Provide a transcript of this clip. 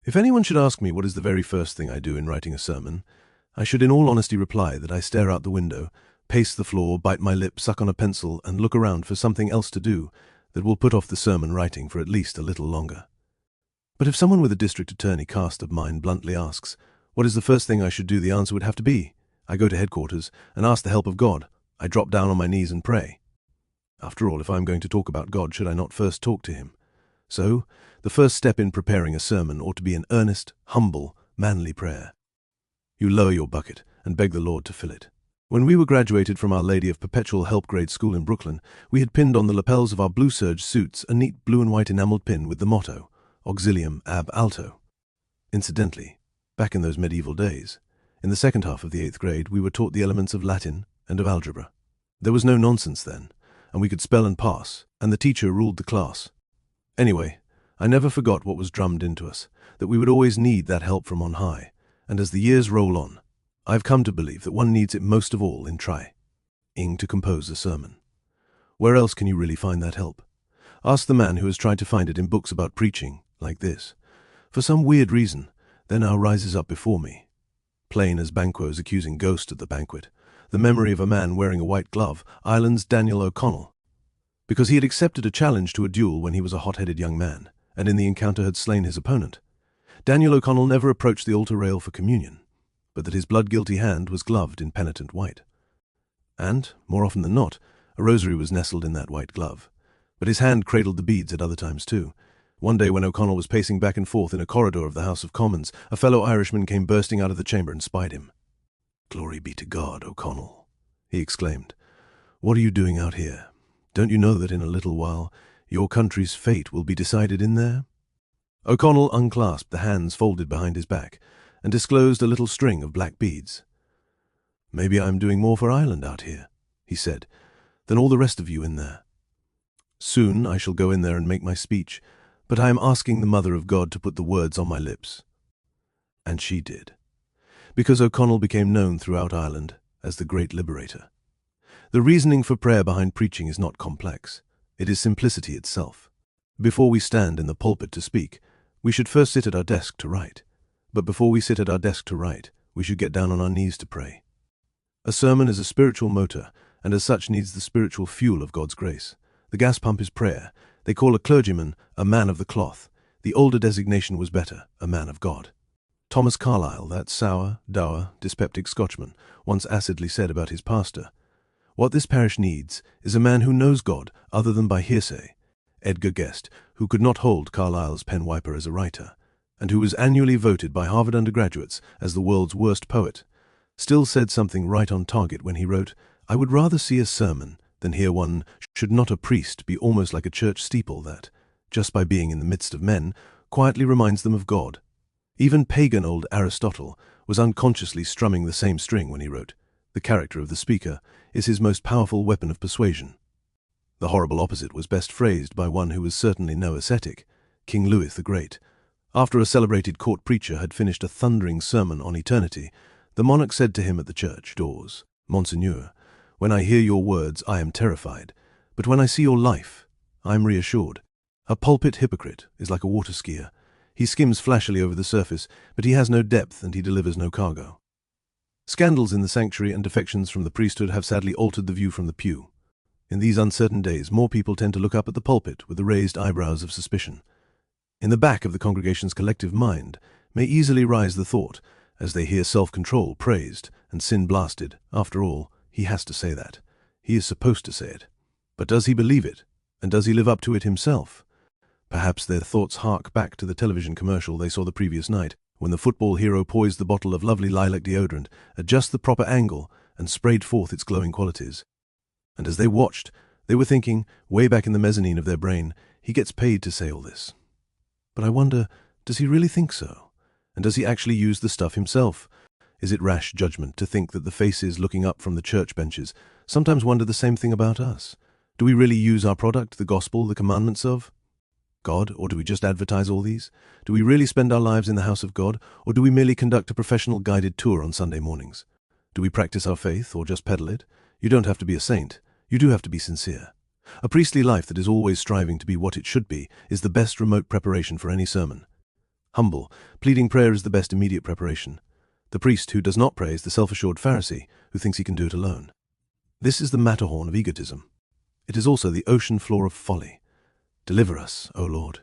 If anyone should ask me what is the very first thing I do in writing a sermon, I should in all honesty reply that I stare out the window, pace the floor, bite my lip, suck on a pencil, and look around for something else to do that will put off the sermon writing for at least a little longer. But if someone with a district attorney cast of mine bluntly asks, what is the first thing I should do, the answer would have to be, I go to headquarters and ask the help of God. I drop down on my knees and pray. After all, if I'm going to talk about God, should I not first talk to him? So, the first step in preparing a sermon ought to be an earnest, humble, manly prayer. You lower your bucket and beg the Lord to fill it. When we were graduated from Our Lady of Perpetual Help grade school in Brooklyn, we had pinned on the lapels of our blue serge suits a neat blue and white enameled pin with the motto, Auxilium ab alto. Incidentally, back in those medieval days, in the second half of the 8th grade, we were taught the elements of Latin and of algebra. There was no nonsense then, and we could spell and pass, and the teacher ruled the class. Anyway, I never forgot what was drummed into us, that we would always need that help from on high, and as the years roll on, I've come to believe that one needs it most of all in trying to compose a sermon. Where else can you really find that help? Ask the man who has tried to find it in books about preaching, like this. For some weird reason, there now rises up before me, plain as Banquo's accusing ghost at the banquet, the memory of a man wearing a white glove, Ireland's Daniel O'Connell. Because he had accepted a challenge to a duel when he was a hot-headed young man, and in the encounter had slain his opponent. Daniel O'Connell never approached the altar rail for communion, but that his blood-guilty hand was gloved in penitent white. And, more often than not, a rosary was nestled in that white glove. But his hand cradled the beads at other times too. One day when O'Connell was pacing back and forth in a corridor of the House of Commons, a fellow Irishman came bursting out of the chamber and spied him. "Glory be to God, O'Connell," he exclaimed. "What are you doing out here? Don't you know that in a little while your country's fate will be decided in there?" O'Connell unclasped the hands folded behind his back and disclosed a little string of black beads. "Maybe I'm doing more for Ireland out here," he said, "than all the rest of you in there. Soon I shall go in there and make my speech, but I am asking the Mother of God to put the words on my lips." And she did, because O'Connell became known throughout Ireland as the Great Liberator. The reasoning for prayer behind preaching is not complex. It is simplicity itself. Before we stand in the pulpit to speak, we should first sit at our desk to write. But before we sit at our desk to write, we should get down on our knees to pray. A sermon is a spiritual motor, and as such needs the spiritual fuel of God's grace. The gas pump is prayer. They call a clergyman a man of the cloth. The older designation was better, a man of God. Thomas Carlyle, that sour, dour, dyspeptic Scotchman, once acidly said about his pastor, "What this parish needs is a man who knows God other than by hearsay." Edgar Guest, who could not hold Carlyle's pen wiper as a writer, and who was annually voted by Harvard undergraduates as the world's worst poet, still said something right on target when he wrote, "I would rather see a sermon than hear one, should not a priest be almost like a church steeple that, just by being in the midst of men, quietly reminds them of God." Even pagan old Aristotle was unconsciously strumming the same string when he wrote, "The character of the speaker is his most powerful weapon of persuasion." The horrible opposite was best phrased by one who was certainly no ascetic, King Louis the Great. After a celebrated court preacher had finished a thundering sermon on eternity, the monarch said to him at the church doors, "Monseigneur, when I hear your words I am terrified, but when I see your life, I am reassured. A pulpit hypocrite is like a water skier. He skims flashily over the surface, but he has no depth and he delivers no cargo." Scandals in the sanctuary and defections from the priesthood have sadly altered the view from the pew. In these uncertain days, more people tend to look up at the pulpit with the raised eyebrows of suspicion. In the back of the congregation's collective mind may easily rise the thought, as they hear self-control praised and sin blasted, after all, he has to say that. He is supposed to say it. But does he believe it? And does he live up to it himself? Perhaps their thoughts hark back to the television commercial they saw the previous night, when the football hero poised the bottle of lovely lilac deodorant at just the proper angle and sprayed forth its glowing qualities. And as they watched, they were thinking, way back in the mezzanine of their brain, he gets paid to say all this. But I wonder, does he really think so? And does he actually use the stuff himself? Is it rash judgment to think that the faces looking up from the church benches sometimes wonder the same thing about us? Do we really use our product, the gospel, the commandments of God, or do we just advertise all these? Do we really spend our lives in the house of God, or do we merely conduct a professional guided tour on Sunday mornings? Do we practice our faith, or just peddle it? You don't have to be a saint. You do have to be sincere. A priestly life that is always striving to be what it should be is the best remote preparation for any sermon. Humble, pleading prayer is the best immediate preparation. The priest who does not pray is the self-assured Pharisee who thinks he can do it alone. This is the Matterhorn of egotism. It is also the ocean floor of folly. Deliver us, O Lord.